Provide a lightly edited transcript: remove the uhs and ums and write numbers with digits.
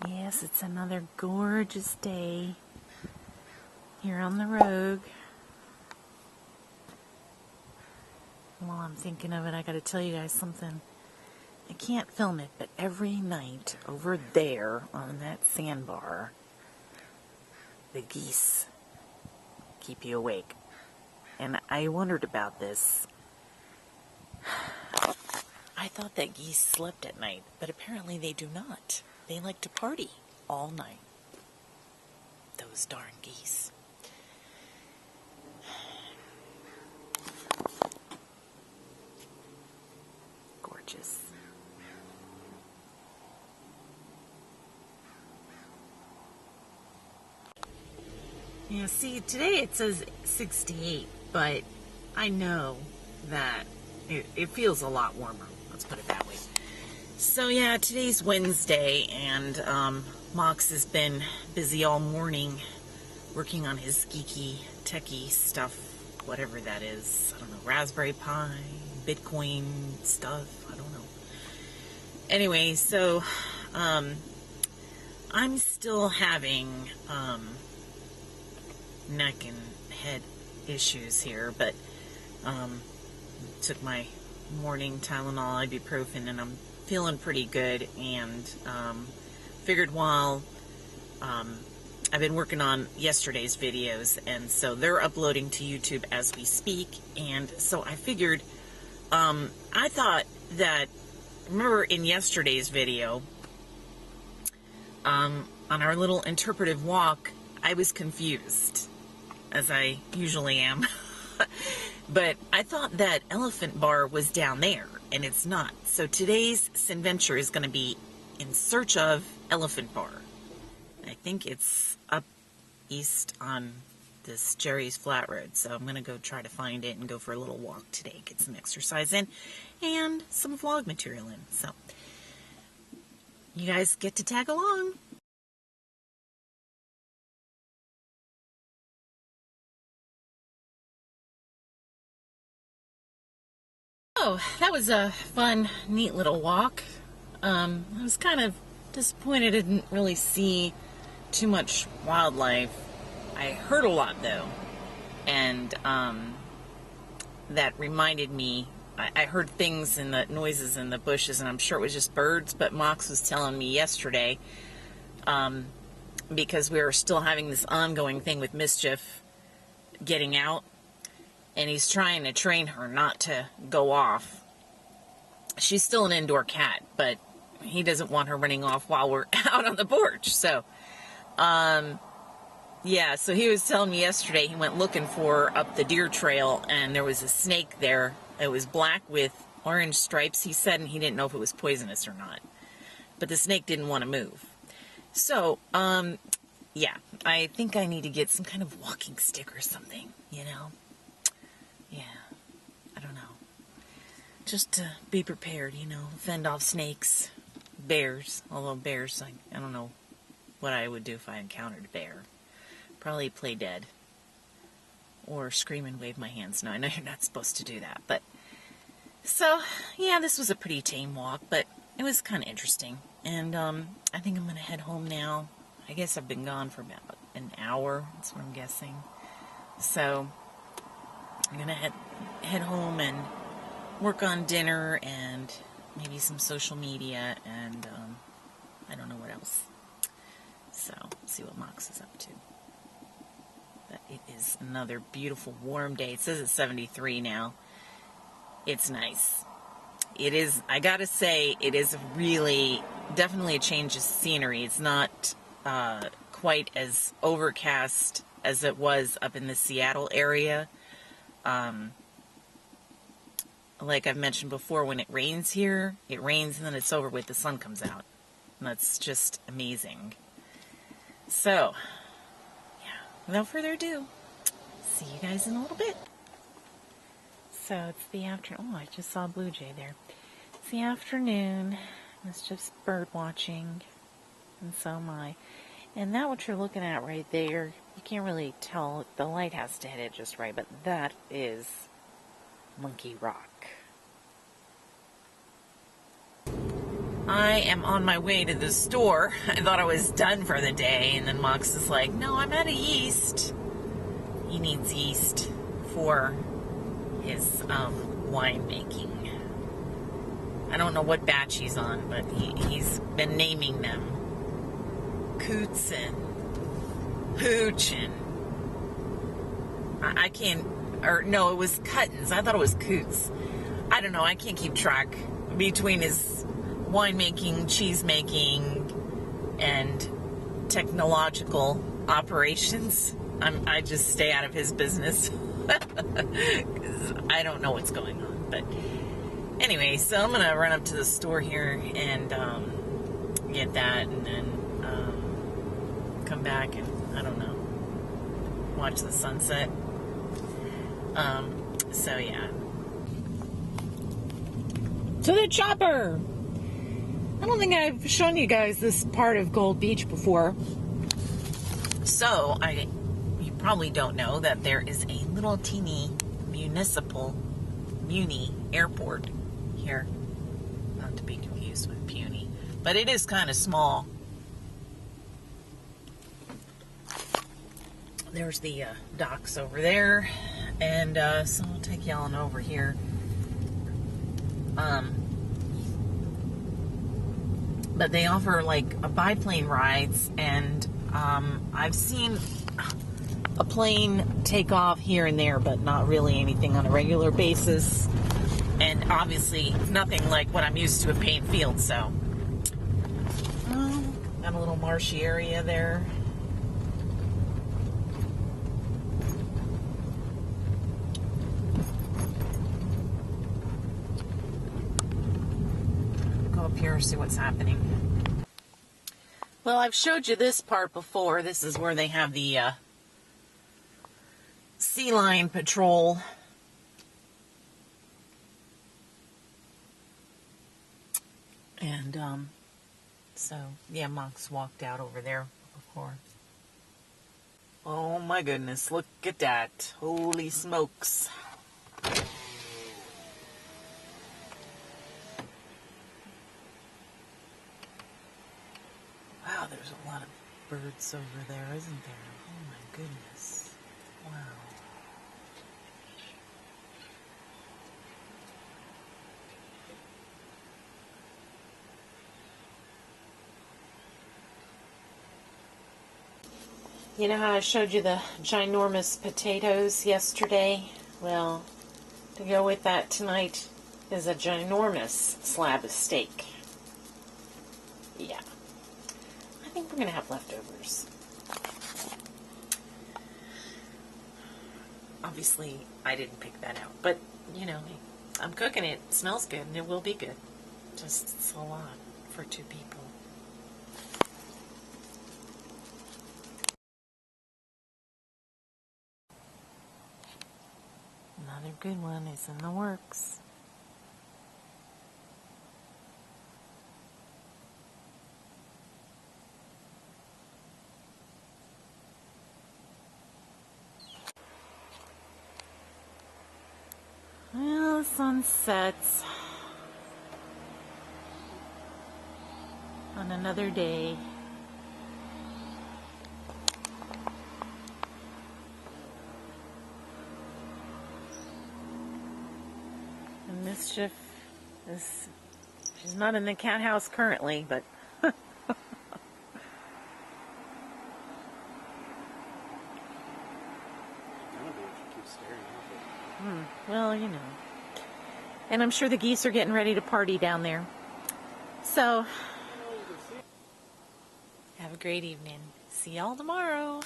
Yes, it's another gorgeous day here on the road. While I'm thinking of it, I gotta tell you guys something. I can't film it, but every night over there on that sandbar, the geese keep you awake. And I wondered about this. I thought that geese slept at night, but apparently they do not. They like to party all night. Those darn geese. Gorgeous. Yeah, see, today it says 68, but I know that it feels a lot warmer. Let's put it that way. So yeah, today's Wednesday, and Mox has been busy all morning working on his geeky, techie stuff, whatever that is. I don't know, Raspberry Pi, Bitcoin stuff, I don't know. Anyway, so I'm still having neck and head issues here, but took my morning Tylenol, ibuprofen, and I'm feeling pretty good, and figured while I've been working on yesterday's videos, and so they're uploading to YouTube as we speak, and so I figured, I thought that, remember in yesterday's video, on our little interpretive walk, I was confused, as I usually am. But I thought that Elephant Bar was down there, and it's not. So today's Cinventure is going to be in search of Elephant Bar. I think it's up east on this Jerry's Flat Road, so I'm going to go try to find it and go for a little walk today, get some exercise in, and some vlog material in. So you guys get to tag along. Oh, that was a fun, neat little walk. I was kind of disappointed I didn't really see too much wildlife. I heard a lot, though, and that reminded me, I heard things in the noises in the bushes, and I'm sure it was just birds, but Mox was telling me yesterday, because we were still having this ongoing thing with Mischief getting out, and he's trying to train her not to go off. She's still an indoor cat, but he doesn't want her running off while we're out on the porch. So, yeah, so he was telling me yesterday he went looking for her up the deer trail, and there was a snake there. It was black with orange stripes, he said, and he didn't know if it was poisonous or not. But the snake didn't want to move. So, yeah, I think I need to get some kind of walking stick or something, you know? Yeah, I don't know. Just to be prepared, you know, fend off snakes, bears, although bears, I don't know what I would do if I encountered a bear. Probably play dead. Or scream and wave my hands. No, I know you're not supposed to do that, but... So, yeah, this was a pretty tame walk, but it was kind of interesting. And, I think I'm going to head home now. I guess I've been gone for about an hour, that's what I'm guessing. So... I'm going to head home and work on dinner and maybe some social media and I don't know what else. So, see what Mox is up to. But it is another beautiful warm day. It says it's 73 now. It's nice. It is, I gotta say, it is really, definitely a change of scenery. It's not quite as overcast as it was up in the Seattle area. Like I've mentioned before, when it rains here, it rains and then it's over with, the sun comes out. And that's just amazing. So, yeah, without further ado, see you guys in a little bit. So it's the afternoon. Oh, I just saw a blue jay there. It's the afternoon. It's just bird watching, and so am I. And that what you're looking at right there, you can't really tell, the light has to hit it just right, but that is Monkey Rock. I am on my way to the store. I thought I was done for the day, and then Mox is like, no, I'm out of yeast. He needs yeast for his wine making. I don't know what batch he's on, but he's been naming them. Coots and Hooch and I can't, or no, it was Cuttins. I thought it was Coots. I don't know. I can't keep track between his winemaking, cheese making, and technological operations. I just stay out of his business. 'Cause I don't know what's going on. But anyway, so I'm gonna run up to the store here and get that, and then come back and I don't know, watch the sunset. So yeah. To the chopper! I don't think I've shown you guys this part of Gold Beach before. So, you probably don't know that there is a little teeny muni airport here. Not to be confused with puny. But it is kind of small. There's the docks over there. And so I'll take y'all on over here. But they offer like a biplane rides, and I've seen a plane take off here and there, but not really anything on a regular basis. And obviously nothing like what I'm used to at Paine Field. So got a little marshy area there. Here, see what's happening. Well, I've showed you this part before. This is where they have the sea lion patrol. And so yeah, Mox walked out over there before. Oh my goodness, look at that. Holy smokes. Wow, there's a lot of birds over there, isn't there? Oh my goodness. Wow. You know how I showed you the ginormous potatoes yesterday? Well, to go with that tonight is a ginormous slab of steak. Yeah. I think we're going to have leftovers. Obviously, I didn't pick that out. But, you know, I'm cooking it. It smells good, and it will be good. Just, it's a lot for 2 people. Another good one is in the works. Well, the sun sets on another day. And Mischief is, she's not in the cat house currently, but well, you know. And I'm sure the geese are getting ready to party down there. So, have a great evening. See y'all tomorrow.